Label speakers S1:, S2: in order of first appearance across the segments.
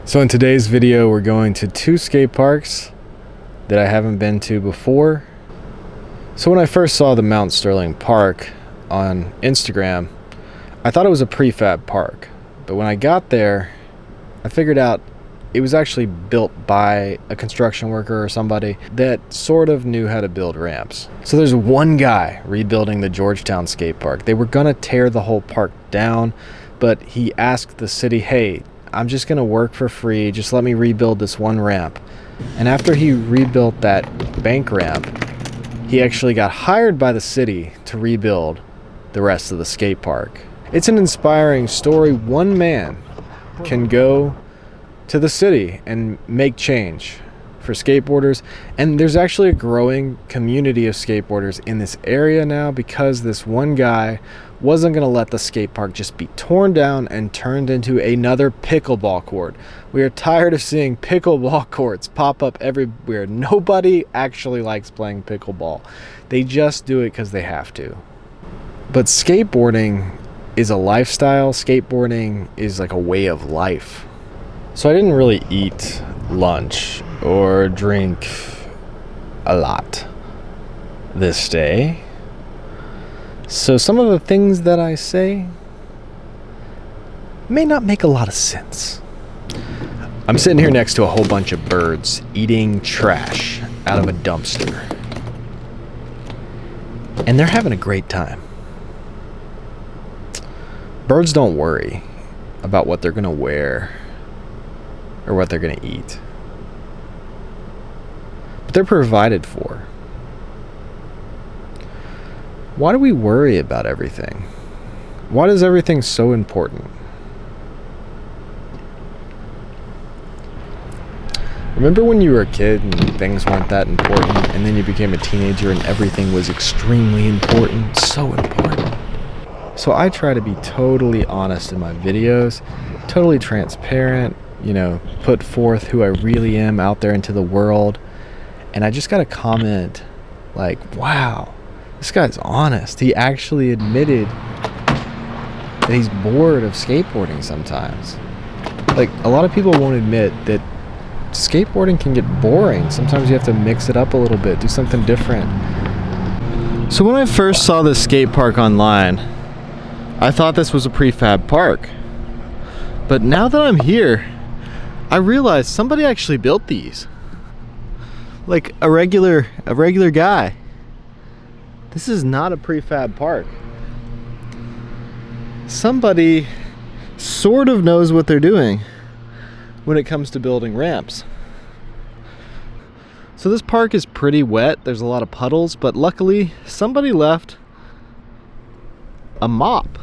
S1: So in today's video, we're going to two skate parks that I haven't been to before. So when I first saw the Mount Sterling Park on Instagram, I thought it was a prefab park. But when I got there, I figured out it was actually built by a construction worker or somebody that sort of knew how to build ramps. So there's one guy rebuilding the Georgetown skate park. They were gonna tear the whole park down, but he asked the city, hey, I'm just gonna work for free, just let me rebuild this one ramp. And after he rebuilt that bank ramp, he actually got hired by the city to rebuild the rest of the skate park. It's an inspiring story. One man can go to the city and make change for skateboarders, and there's actually a growing community of skateboarders in this area now because this one guy wasn't going to let the skate park just be torn down and turned into another pickleball court. We are tired of seeing pickleball courts pop up everywhere. Nobody actually likes playing pickleball. They just do it because they have to. But skateboarding is a lifestyle. Skateboarding is like a way of life. So I didn't really eat lunch or drink a lot this day. So some of the things that I say may not make a lot of sense. I'm sitting here next to a whole bunch of birds eating trash out of a dumpster. And they're having a great time. Birds don't worry about what they're going to wear or what they're going to eat. But they're provided for. Why do we worry about everything? Why is everything so important? Remember when you were a kid and things weren't that important, and then you became a teenager and everything was extremely important, so important? So I try to be totally honest in my videos, totally transparent, put forth who I really am out there into the world. And I just got a comment like, wow, this guy's honest. He actually admitted that he's bored of skateboarding sometimes. Like, a lot of people won't admit that skateboarding can get boring. Sometimes you have to mix it up a little bit, do something different. So when I first saw this skate park online, I thought this was a prefab park. But now that I'm here, I realized somebody actually built these. Like a regular guy. This is not a prefab park. Somebody sort of knows what they're doing when it comes to building ramps. So this park is pretty wet. There's a lot of puddles, but luckily somebody left a mop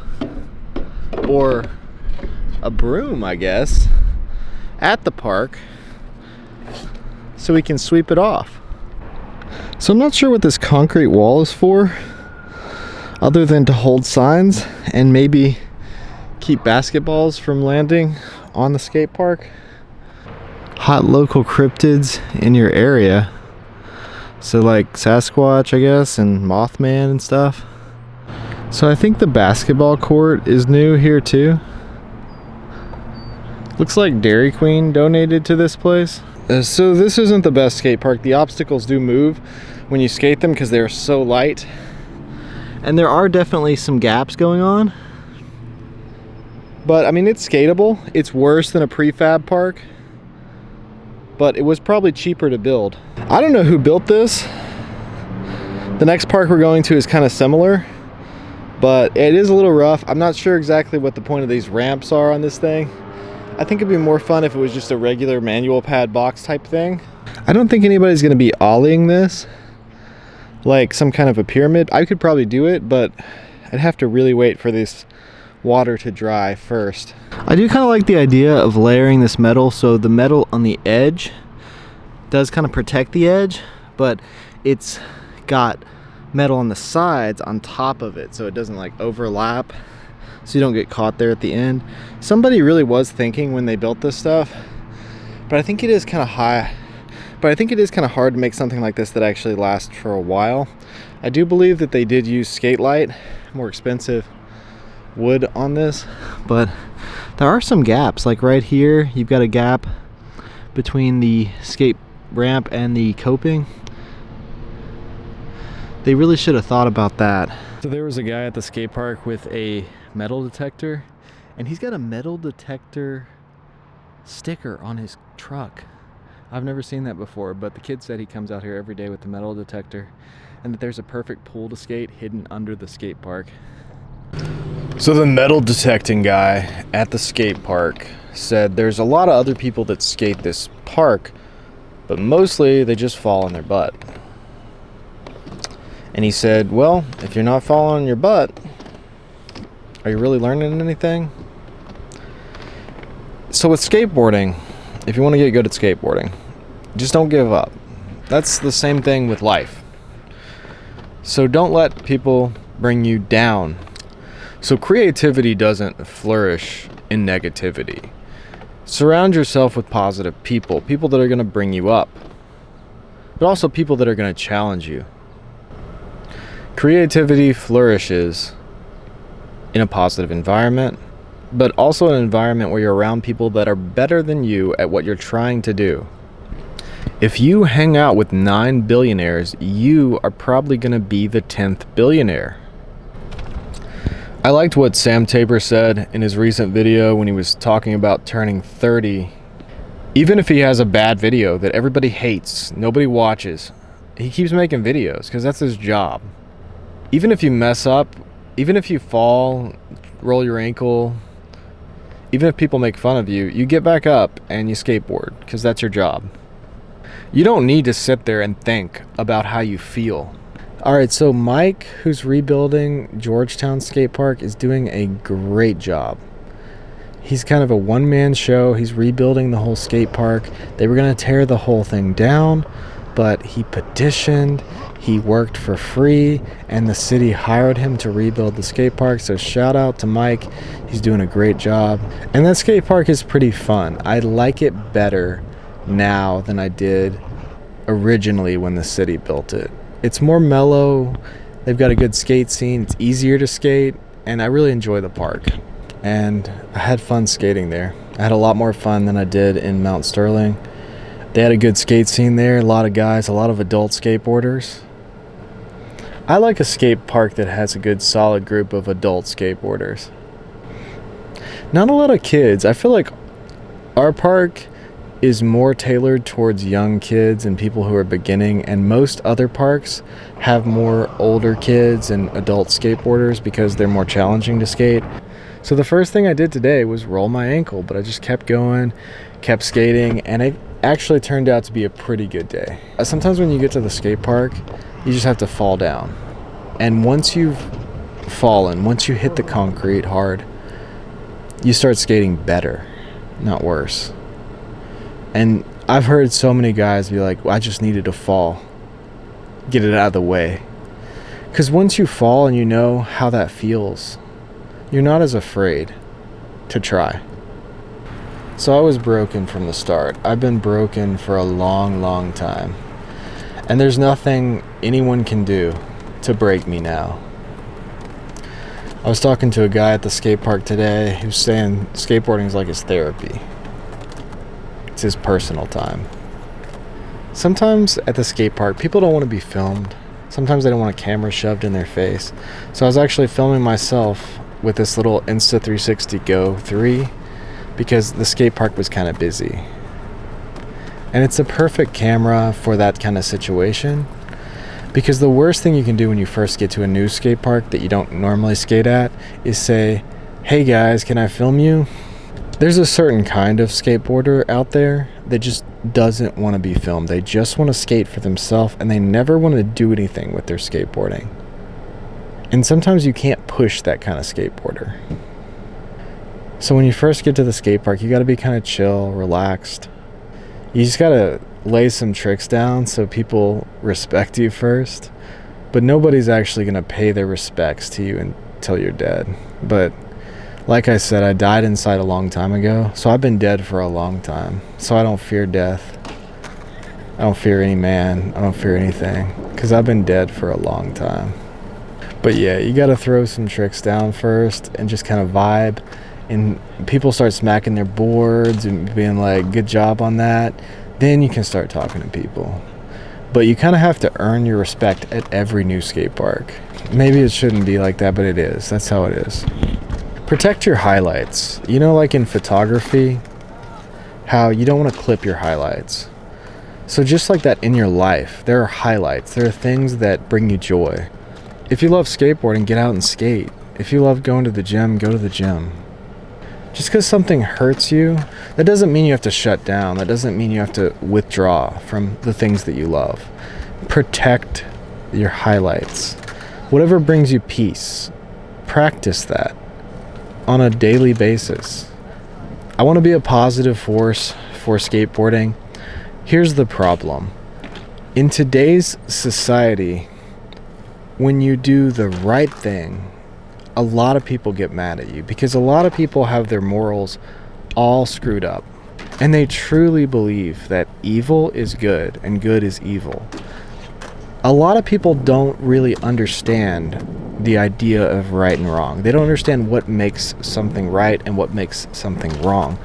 S1: or a broom, I guess, at the park so we can sweep it off. So I'm not sure what this concrete wall is for, other than to hold signs and maybe keep basketballs from landing on the skate park. Hot local cryptids in your area, so like Sasquatch, I guess, and Mothman and stuff. So I think the basketball court is new here too. Looks like Dairy Queen donated to this place. So this isn't the best skate park. The obstacles do move when you skate them because they're so light. And there are definitely some gaps going on. But I mean, it's skatable. It's worse than a prefab park. But it was probably cheaper to build. I don't know who built this. The next park we're going to is kind of similar, but it is a little rough. I'm not sure exactly what the point of these ramps are on this thing. I think it'd be more fun if it was just a regular manual pad box type thing. I don't think anybody's gonna be ollieing this like some kind of a pyramid. I could probably do it, but I'd have to really wait for this water to dry first. I do kind of like the idea of layering this metal, so the metal on the edge does kind of protect the edge, but it's got metal on the sides on top of it, so it doesn't like overlap, so you don't get caught there at the end. Somebody really was thinking when they built this stuff, but I think it is kind of hard to make something like this that actually lasts for a while. I do believe that they did use skate light, more expensive, wood on this, but there are some gaps. Like right here, you've got a gap between the skate ramp and the coping. They really should have thought about that. So there was a guy at the skate park with a metal detector, and he's got a metal detector sticker on his truck. I've never seen that before, but the kid said he comes out here every day with the metal detector, and that there's a perfect pool to skate hidden under the skate park. So the metal detecting guy at the skate park said there's a lot of other people that skate this park, but mostly they just fall on their butt. And he said, well, if you're not falling on your butt, are you really learning anything? So with skateboarding, if you want to get good at skateboarding, just don't give up. That's the same thing with life. So don't let people bring you down. So creativity doesn't flourish in negativity. Surround yourself with positive people, people that are going to bring you up, but also people that are going to challenge you. Creativity flourishes in a positive environment, but also an environment where you're around people that are better than you at what you're trying to do. If you hang out with 9 billionaires, you are probably going to be the 10th billionaire. I liked what Sam Tabor said in his recent video when he was talking about turning 30. Even if he has a bad video that everybody hates, nobody watches, he keeps making videos because that's his job. Even if you mess up, even if you fall, roll your ankle, even if people make fun of you, you get back up and you skateboard because that's your job. You don't need to sit there and think about how you feel. Alright, so Mike, who's rebuilding Georgetown Skate Park, is doing a great job. He's kind of a one-man show. He's rebuilding the whole skate park. They were going to tear the whole thing down, but he petitioned, he worked for free, and the city hired him to rebuild the skate park. So shout out to Mike. He's doing a great job. And that skate park is pretty fun. I like it better now than I did originally when the city built it. It's more mellow. They've got a good skate scene. It's easier to skate, and I really enjoy the park. And I had fun skating there. I had a lot more fun than I did in Mount Sterling. They had a good skate scene there, a lot of guys, a lot of adult skateboarders. I like a skate park that has a good solid group of adult skateboarders. Not a lot of kids. I feel like our park is more tailored towards young kids and people who are beginning, and most other parks have more older kids and adult skateboarders because they're more challenging to skate. So the first thing I did today was roll my ankle, but I just kept going, kept skating, and it actually turned out to be a pretty good day. Sometimes when you get to the skate park, you just have to fall down. And once you've fallen, once you hit the concrete hard, you start skating better, not worse. And I've heard so many guys be like, well, I just needed to fall, get it out of the way. Because once you fall and you know how that feels, you're not as afraid to try. So I was broken from the start. I've been broken for a long, long time. And there's nothing anyone can do to break me now. I was talking to a guy at the skate park today who's saying skateboarding is like his therapy. It's his personal time. Sometimes at the skate park, people don't want to be filmed. Sometimes they don't want a camera shoved in their face. So I was actually filming myself with this little Insta360 Go 3 because the skate park was kind of busy. And it's a perfect camera for that kind of situation, because the worst thing you can do when you first get to a new skate park that you don't normally skate at is say, hey guys, can I film you? There's a certain kind of skateboarder out there that just doesn't want to be filmed. They just want to skate for themselves, and they never want to do anything with their skateboarding. And sometimes you can't push that kind of skateboarder. So when you first get to the skate park, you got to be kind of chill, relaxed. You just got to lay some tricks down so people respect you first. But nobody's actually going to pay their respects to you until you're dead. But like I said, I died inside a long time ago, so I've been dead for a long time. So I don't fear death. I don't fear any man. I don't fear anything, because I've been dead for a long time. But yeah, you gotta throw some tricks down first and just kind of vibe. And people start smacking their boards and being like, good job on that. Then you can start talking to people. But you kind of have to earn your respect at every new skate park. Maybe it shouldn't be like that, but it is. That's how it is. Protect your highlights. You know, like in photography, how you don't want to clip your highlights. So just like that in your life, there are highlights. There are things that bring you joy. If you love skateboarding, get out and skate. If you love going to the gym, go to the gym. Just because something hurts you, that doesn't mean you have to shut down. That doesn't mean you have to withdraw from the things that you love. Protect your highlights. Whatever brings you peace, practice that on a daily basis. I want to be a positive force for skateboarding. Here's the problem. In today's society, when you do the right thing, a lot of people get mad at you because a lot of people have their morals all screwed up, and they truly believe that evil is good and good is evil. A lot of people don't really understand the idea of right and wrong. They don't understand what makes something right and what makes something wrong.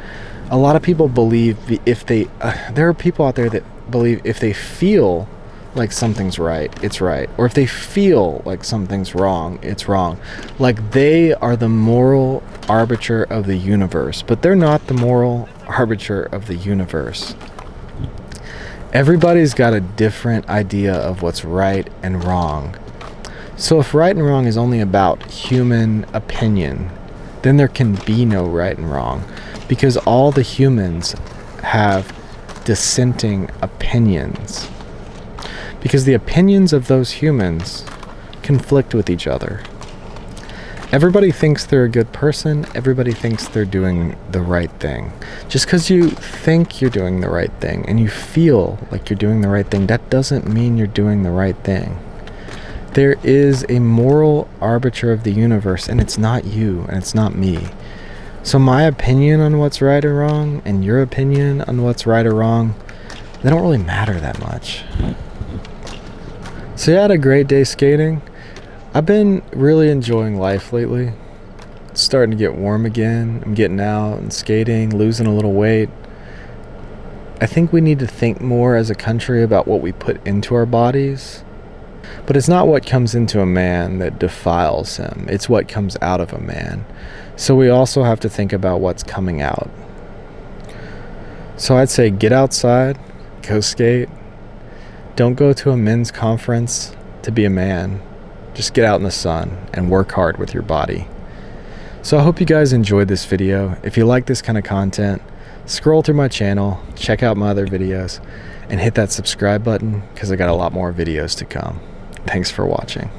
S1: A lot of people believe there are people out there that believe if they feel like something's right, it's right. Or if they feel like something's wrong, it's wrong. Like they are the moral arbiter of the universe, but they're not the moral arbiter of the universe. Everybody's got a different idea of what's right and wrong. So if right and wrong is only about human opinion, then there can be no right and wrong, because all the humans have dissenting opinions. Because the opinions of those humans conflict with each other. Everybody thinks they're a good person. Everybody thinks they're doing the right thing. Just because you think you're doing the right thing and you feel like you're doing the right thing, that doesn't mean you're doing the right thing. There is a moral arbiter of the universe, and it's not you and it's not me. So my opinion on what's right or wrong and your opinion on what's right or wrong, they don't really matter that much. So yeah, I had a great day skating. I've been really enjoying life lately. It's starting to get warm again. I'm getting out and skating, losing a little weight. I think we need to think more as a country about what we put into our bodies. But it's not what comes into a man that defiles him. It's what comes out of a man. So we also have to think about what's coming out. So I'd say get outside, go skate. Don't go to a men's conference to be a man. Just get out in the sun and work hard with your body. So I hope you guys enjoyed this video. If you like this kind of content, scroll through my channel, check out my other videos, and hit that subscribe button because I got a lot more videos to come. Thanks for watching.